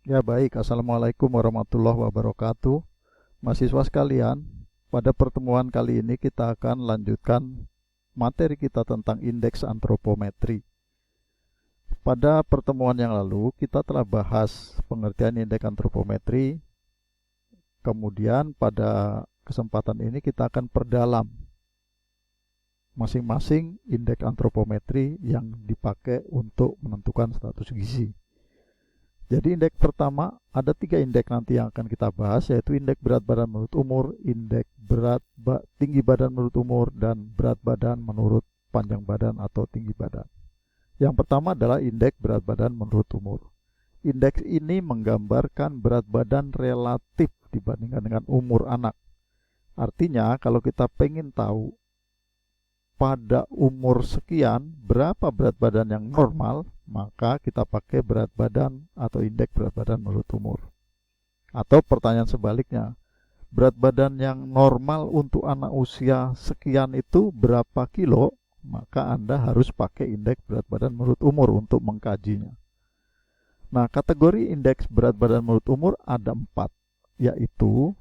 Ya baik, Assalamualaikum warahmatullahi wabarakatuh. Mahasiswa sekalian, pada pertemuan kali ini kita akan lanjutkan materi kita tentang indeks antropometri. Pada pertemuan yang lalu kita telah bahas pengertian indeks antropometri. Kemudian pada kesempatan ini kita akan perdalam masing-masing indeks antropometri yang dipakai untuk menentukan status gizi. Jadi indeks pertama, ada 3 indeks nanti yang akan kita bahas, yaitu indeks berat badan menurut umur, indeks tinggi badan menurut umur, dan berat badan menurut panjang badan atau tinggi badan. Yang pertama adalah indeks berat badan menurut umur. Indeks ini menggambarkan berat badan relatif dibandingkan dengan umur anak. Artinya kalau kita pengen tahu pada umur sekian berapa berat badan yang normal, maka kita pakai berat badan atau indeks berat badan menurut umur. Atau pertanyaan sebaliknya, berat badan yang normal untuk anak usia sekian itu berapa kilo, maka Anda harus pakai indeks berat badan menurut umur untuk mengkajinya. Nah, kategori indeks berat badan menurut umur ada 4, yaitu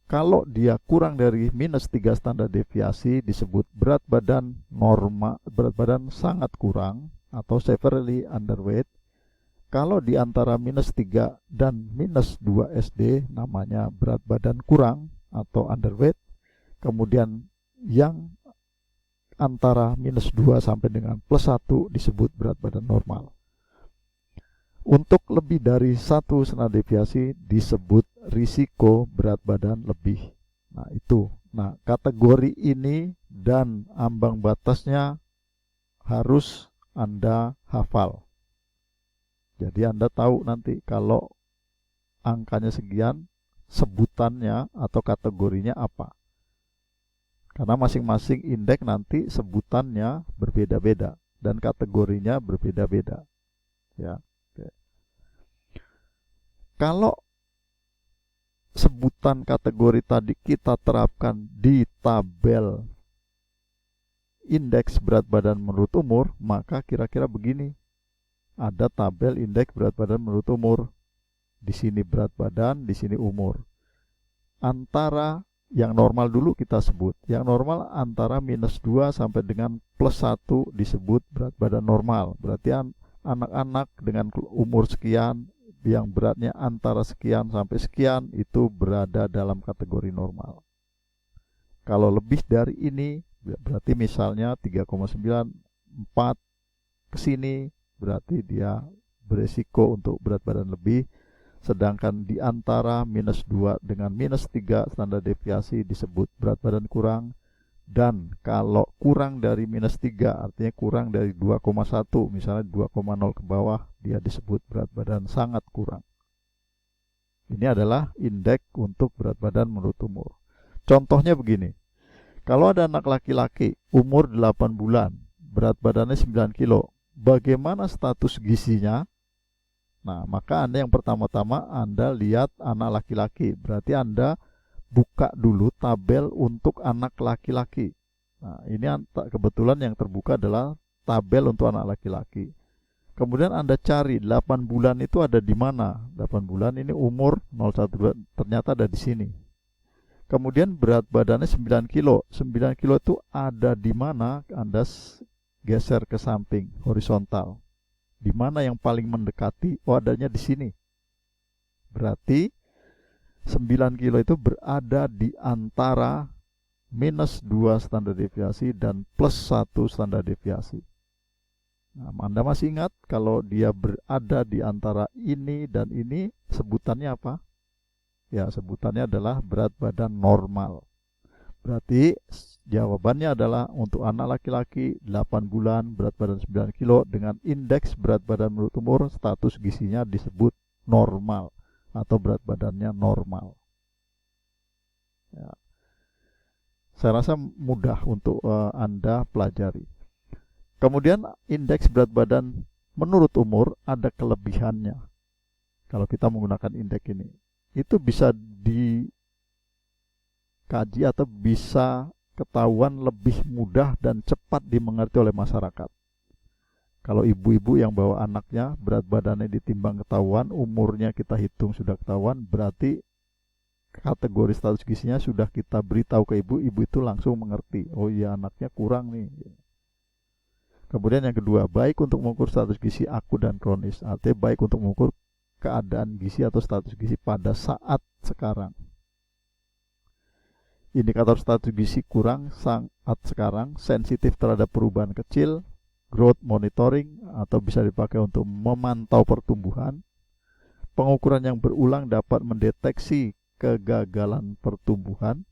kalau dia kurang dari minus 3 standar deviasi disebut berat badan normal, berat badan sangat kurang atau severely underweight. Kalau di antara minus 3 dan minus 2 SD namanya berat badan kurang atau underweight. Kemudian yang antara minus 2 sampai dengan plus 1 disebut berat badan normal. Untuk lebih dari 1 standar deviasi disebut risiko berat badan lebih. Nah itu. Nah kategori ini dan ambang batasnya harus Anda hafal. Jadi Anda tahu nanti kalau angkanya sekian, sebutannya atau kategorinya apa. Karena masing-masing indeks nanti sebutannya berbeda-beda dan kategorinya berbeda-beda. Ya. Kalau sebutan kategori tadi kita terapkan di tabel indeks berat badan menurut umur, maka kira-kira begini. Ada tabel indeks berat badan menurut umur. Di sini berat badan, di sini umur. Antara yang normal dulu kita sebut. Yang normal antara minus 2 sampai dengan plus 1 disebut berat badan normal. Berarti anak-anak dengan umur sekian yang beratnya antara sekian sampai sekian itu berada dalam kategori normal. Kalau lebih dari ini berarti misalnya 3,94 ke sini berarti dia beresiko untuk berat badan lebih. Sedangkan di antara minus 2 dengan minus 3 standar deviasi disebut berat badan kurang. Dan kalau kurang dari minus 3 artinya kurang dari 2,1, misalnya 2,0 ke bawah, dia disebut berat badan sangat kurang. Ini adalah indeks untuk berat badan menurut umur. Contohnya begini, kalau ada anak laki-laki umur 8 bulan, berat badannya 9 kilo, bagaimana status gizinya? Nah, maka Anda yang pertama-tama Anda lihat anak laki-laki, berarti Anda buka dulu tabel untuk anak laki-laki. Nah, ini kebetulan yang terbuka adalah tabel untuk anak laki-laki. Kemudian Anda cari 8 bulan itu ada di mana. 8 bulan ini umur 012 ternyata ada di sini. Kemudian berat badannya 9 kilo. 9 kilo itu ada di mana? Anda geser ke samping horizontal. Di mana yang paling mendekati? Oh, adanya di sini. Berarti 9 kilo itu berada di antara minus 2 standar deviasi dan plus 1 standar deviasi. Nah, Anda masih ingat kalau dia berada di antara ini dan ini sebutannya apa? Ya, sebutannya adalah berat badan normal. Berarti jawabannya adalah untuk anak laki-laki 8 bulan berat badan 9 kilo dengan indeks berat badan menurut umur, status gizinya disebut normal atau berat badannya normal. Ya. Saya rasa mudah untuk Anda pelajari. Kemudian indeks berat badan menurut umur ada kelebihannya. Kalau kita menggunakan indeks ini, itu bisa dikaji atau bisa ketahuan lebih mudah dan cepat dimengerti oleh masyarakat. Kalau ibu-ibu yang bawa anaknya, berat badannya ditimbang ketahuan, umurnya kita hitung sudah ketahuan, berarti kategori status gizinya sudah kita beritahu ke ibu, ibu itu langsung mengerti, oh iya anaknya kurang nih. Kemudian yang kedua, baik untuk mengukur status gizi akut dan kronis, artinya baik untuk mengukur keadaan gizi atau status gizi pada saat sekarang. Indikator status gizi kurang saat sekarang sensitif terhadap perubahan kecil, growth monitoring, atau bisa dipakai untuk memantau pertumbuhan. Pengukuran yang berulang dapat mendeteksi kegagalan pertumbuhan,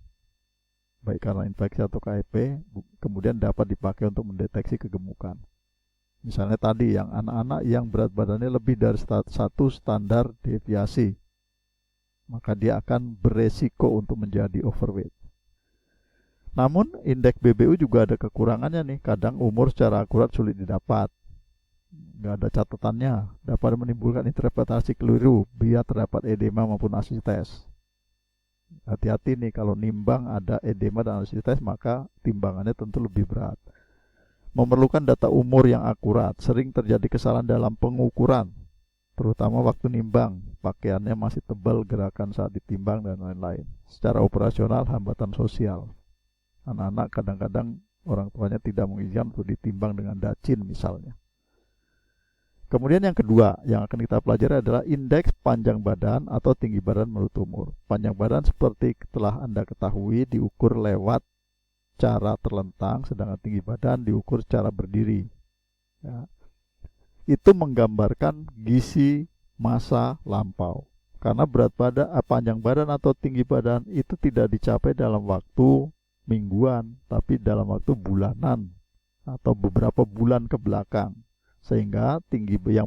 baik karena infeksi atau KIP, kemudian dapat dipakai untuk mendeteksi kegemukan. Misalnya tadi yang anak-anak yang berat badannya lebih dari 1 standar deviasi, maka dia akan beresiko untuk menjadi overweight. Namun indeks BBU juga ada kekurangannya nih, kadang umur secara akurat sulit didapat, nggak ada catatannya, dapat menimbulkan interpretasi keliru bila terdapat edema maupun asites. Hati-hati nih, kalau nimbang ada edema dan asites maka timbangannya tentu lebih berat. Memerlukan data umur yang akurat, sering terjadi kesalahan dalam pengukuran, terutama waktu nimbang, pakaiannya masih tebal, gerakan saat ditimbang, dan lain-lain. Secara operasional, hambatan sosial. Anak-anak kadang-kadang orang tuanya tidak mengizinkan untuk ditimbang dengan dacin misalnya. Kemudian yang kedua yang akan kita pelajari adalah indeks panjang badan atau tinggi badan menurut umur. Panjang badan seperti telah Anda ketahui diukur lewat cara terlentang, sedangkan tinggi badan diukur secara berdiri. Ya. Itu menggambarkan gizi masa lampau. Karena berat badan, panjang badan atau tinggi badan itu tidak dicapai dalam waktu mingguan, tapi dalam waktu bulanan atau beberapa bulan ke belakang. Sehingga tinggi yang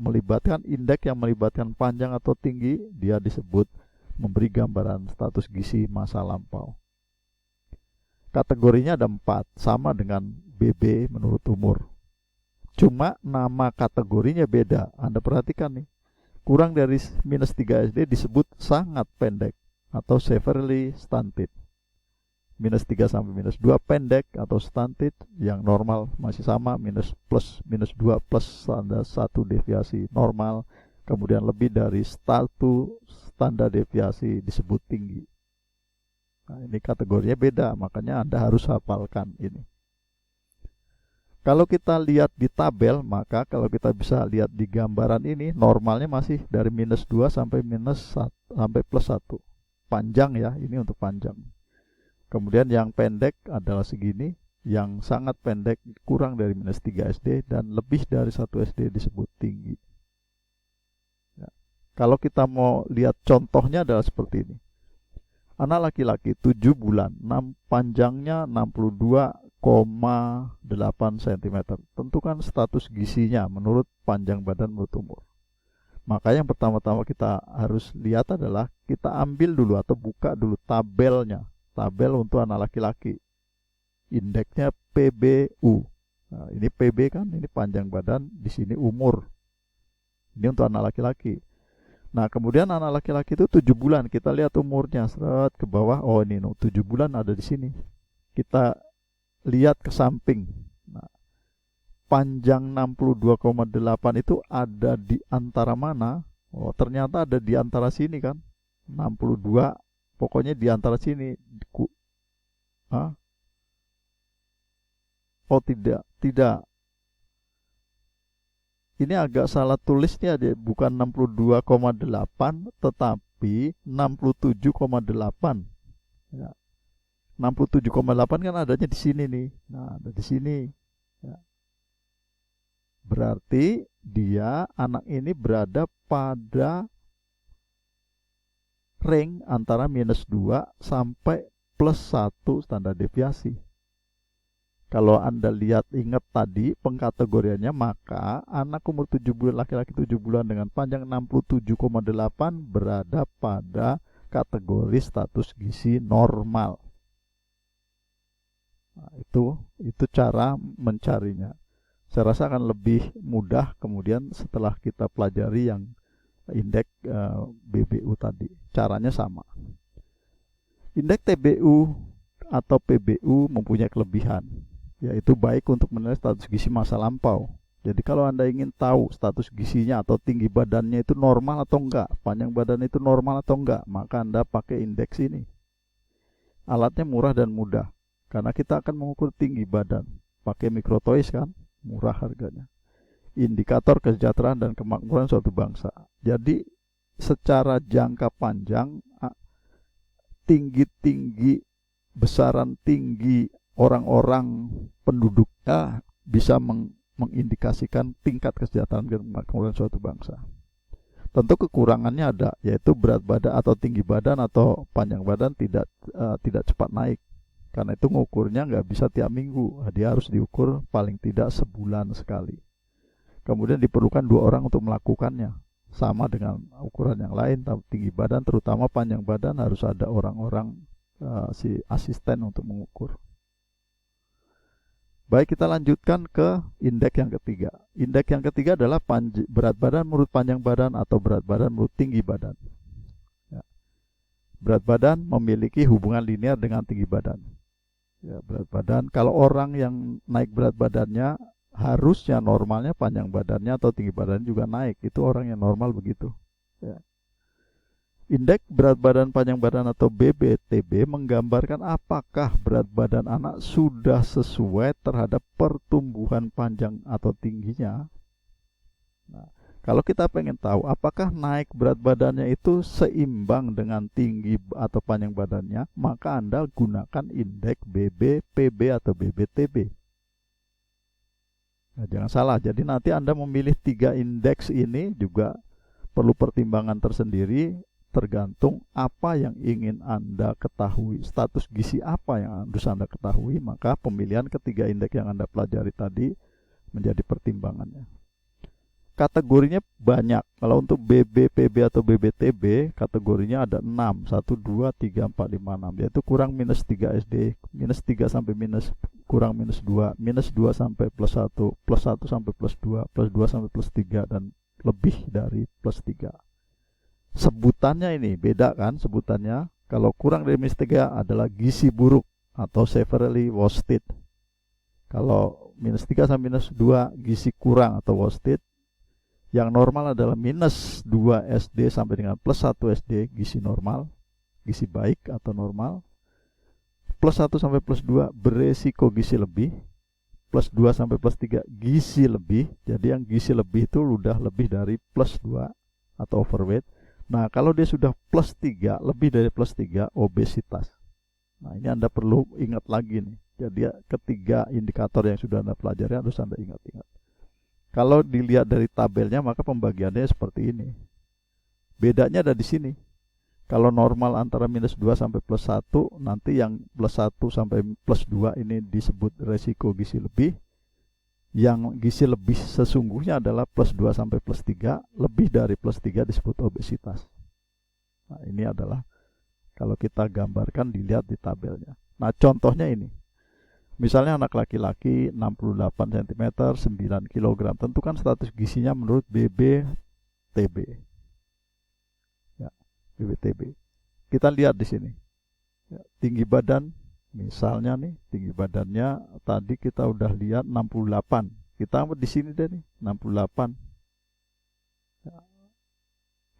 melibatkan indeks yang melibatkan panjang atau tinggi, dia disebut memberi gambaran status gizi masa lampau. Kategorinya ada 4, sama dengan BB menurut umur. Cuma nama kategorinya beda. Anda perhatikan nih, kurang dari -3 SD disebut sangat pendek atau severely stunted. -3 sampai -2 pendek atau stunted, yang normal masih sama, -2 plus standar 1 deviasi normal, kemudian lebih dari 1 standar deviasi disebut tinggi. Nah, ini kategorinya beda, makanya Anda harus hafalkan ini. Kalau kita lihat di tabel, maka kalau kita bisa lihat di gambaran ini, normalnya masih dari -2 sampai -1 sampai +1. Panjang ya, ini untuk panjang. Kemudian yang pendek adalah segini, yang sangat pendek kurang dari -3 SD, dan lebih dari 1 SD disebut tinggi. Ya. Kalau kita mau lihat contohnya adalah seperti ini. Anak laki-laki 7 bulan, panjangnya 62,8 cm. Tentukan status gizinya menurut panjang badan menurut umur. Maka yang pertama-tama kita harus lihat adalah kita ambil dulu atau buka dulu tabelnya. Tabel untuk anak laki-laki, indeksnya PBU. Nah, ini PB kan, ini panjang badan, di sini umur. Ini untuk anak laki-laki. Nah, kemudian anak laki-laki itu 7 bulan, kita lihat umurnya, seret ke bawah, oh ini 7 bulan ada di sini. Kita lihat ke samping. Nah, panjang 62,8 itu ada di antara mana? Oh, ternyata ada di antara sini kan. 62, pokoknya di antara sini. Oh tidak. Ini agak salah tulisnya, bukan 62,8 tetapi 67,8. Ya. 67,8 kan adanya di sini nih. Nah, ada di sini. Ya. Berarti dia, anak ini berada pada range antara -2 sampai +1 standar deviasi. Kalau Anda lihat, ingat tadi pengkategoriannya, maka anak umur 7 bulan, laki-laki 7 bulan dengan panjang 67,8 berada pada kategori status gizi normal. Nah, itu cara mencarinya. Saya rasa akan lebih mudah kemudian setelah kita pelajari yang indeks BBU tadi. Caranya sama. Indeks TBU atau PBU mempunyai kelebihan, yaitu baik untuk menilai status gizi masa lampau. Jadi kalau Anda ingin tahu status gizinya atau tinggi badannya itu normal atau enggak, panjang badan itu normal atau enggak, maka Anda pakai indeks ini. Alatnya murah dan mudah, karena kita akan mengukur tinggi badan. Pakai Microtoys kan, murah harganya. Indikator kesejahteraan dan kemakmuran suatu bangsa. Jadi secara jangka panjang, tinggi-tinggi, besaran tinggi orang-orang penduduknya bisa mengindikasikan tingkat kesejahteraan dan kemakmuran suatu bangsa. Tentu kekurangannya ada, yaitu berat badan atau tinggi badan atau panjang badan tidak cepat naik. Karena itu ngukurnya nggak bisa tiap minggu, dia harus diukur paling tidak sebulan sekali. Kemudian diperlukan 2 orang untuk melakukannya, sama dengan ukuran yang lain. Tinggi badan, terutama panjang badan, harus ada orang-orang si asisten untuk mengukur. Baik, kita lanjutkan ke indeks yang ketiga. Indeks yang ketiga adalah berat badan menurut panjang badan atau berat badan menurut tinggi badan. Ya. Berat badan memiliki hubungan linear dengan tinggi badan. Ya, berat badan, kalau orang yang naik berat badannya, harusnya normalnya panjang badannya atau tinggi badannya juga naik. Itu orang yang normal begitu. Ya. Indeks berat badan panjang badan atau BBTB menggambarkan apakah berat badan anak sudah sesuai terhadap pertumbuhan panjang atau tingginya. Nah, kalau kita pengen tahu apakah naik berat badannya itu seimbang dengan tinggi atau panjang badannya, maka Anda gunakan indeks BBPB atau BBTB. Nah, jangan salah, jadi nanti Anda memilih 3 indeks ini juga perlu pertimbangan tersendiri. Tergantung apa yang ingin Anda ketahui, status gizi apa yang harus Anda ketahui, maka pemilihan ketiga indeks yang Anda pelajari tadi menjadi pertimbangannya. Kategorinya banyak. Kalau untuk BBPB atau BBTB, kategorinya ada 6, 1, 2, 3, 4, 5, 6, yaitu kurang minus 3 SD, minus 3 sampai kurang minus 2, minus 2 sampai plus 1, plus 1 sampai plus 2, plus 2 sampai plus 3, dan lebih dari plus 3. Sebutannya ini beda kan, sebutannya. Kalau kurang dari minus 3 adalah gizi buruk atau severely wasted. Kalau minus 3 sampai minus 2 gizi kurang atau wasted. Yang normal adalah minus 2 SD sampai dengan plus 1 SD gizi normal, gizi baik atau normal. Plus 1 sampai plus 2 beresiko gizi lebih. Plus 2 sampai plus 3 gizi lebih. Jadi yang gizi lebih itu udah lebih dari plus 2 atau overweight. Nah, kalau dia sudah plus 3, lebih dari plus 3, obesitas. Nah, ini Anda perlu ingat lagi nih. Jadi ketiga indikator yang sudah Anda pelajari harus Anda ingat-ingat. Kalau dilihat dari tabelnya, maka pembagiannya seperti ini. Bedanya ada di sini. Kalau normal antara minus 2 sampai plus 1, nanti yang plus 1 sampai plus 2 ini disebut resiko gizi lebih. Yang gizi lebih sesungguhnya adalah plus 2 sampai plus 3, lebih dari plus 3 disebut obesitas. Nah, ini adalah kalau kita gambarkan dilihat di tabelnya. Nah, contohnya ini. Misalnya anak laki-laki 68 cm, 9 kg. Tentukan status gizinya menurut BBTB. Ya, BBTB. Kita lihat di sini. Ya, tinggi badan. Misalnya nih, tinggi badannya tadi kita udah lihat 68. Kita di sini deh nih, 68. Ya.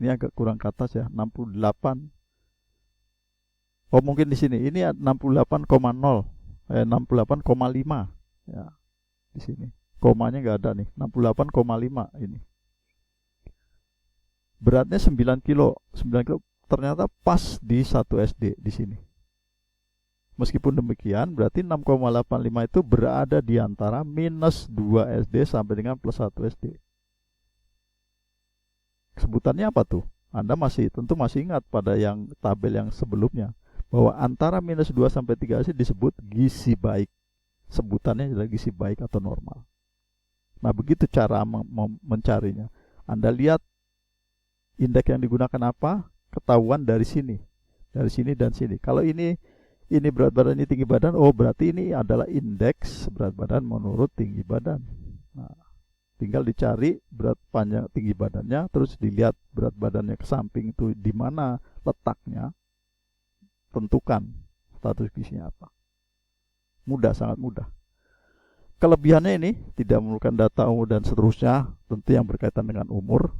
Ini agak kurang ke atas ya, 68. Oh, mungkin di sini. Ini 68,0. 68,5. Ya. Di sini. Komanya nggak ada nih, 68,5 ini. Beratnya 9 kilo. 9 kilo ternyata pas di 1 SD di sini. Meskipun demikian, berarti 6,85 itu berada di antara minus 2 SD sampai dengan plus 1 SD. Sebutannya apa tuh? Anda tentu masih ingat pada yang tabel yang sebelumnya, bahwa antara minus 2 sampai 3 SD disebut gizi baik. Sebutannya adalah gizi baik atau normal. Nah, begitu cara mencarinya. Anda lihat indeks yang digunakan apa? Ketahuan dari sini. Dari sini dan sini. Kalau ini berat badan, ini tinggi badan, oh berarti ini adalah indeks berat badan menurut tinggi badan. Nah, tinggal dicari berat panjang tinggi badannya, terus dilihat berat badannya ke samping itu di mana letaknya, tentukan status gizinya apa. Mudah, sangat mudah. Kelebihannya ini tidak memerlukan data umur dan seterusnya, tentu yang berkaitan dengan umur.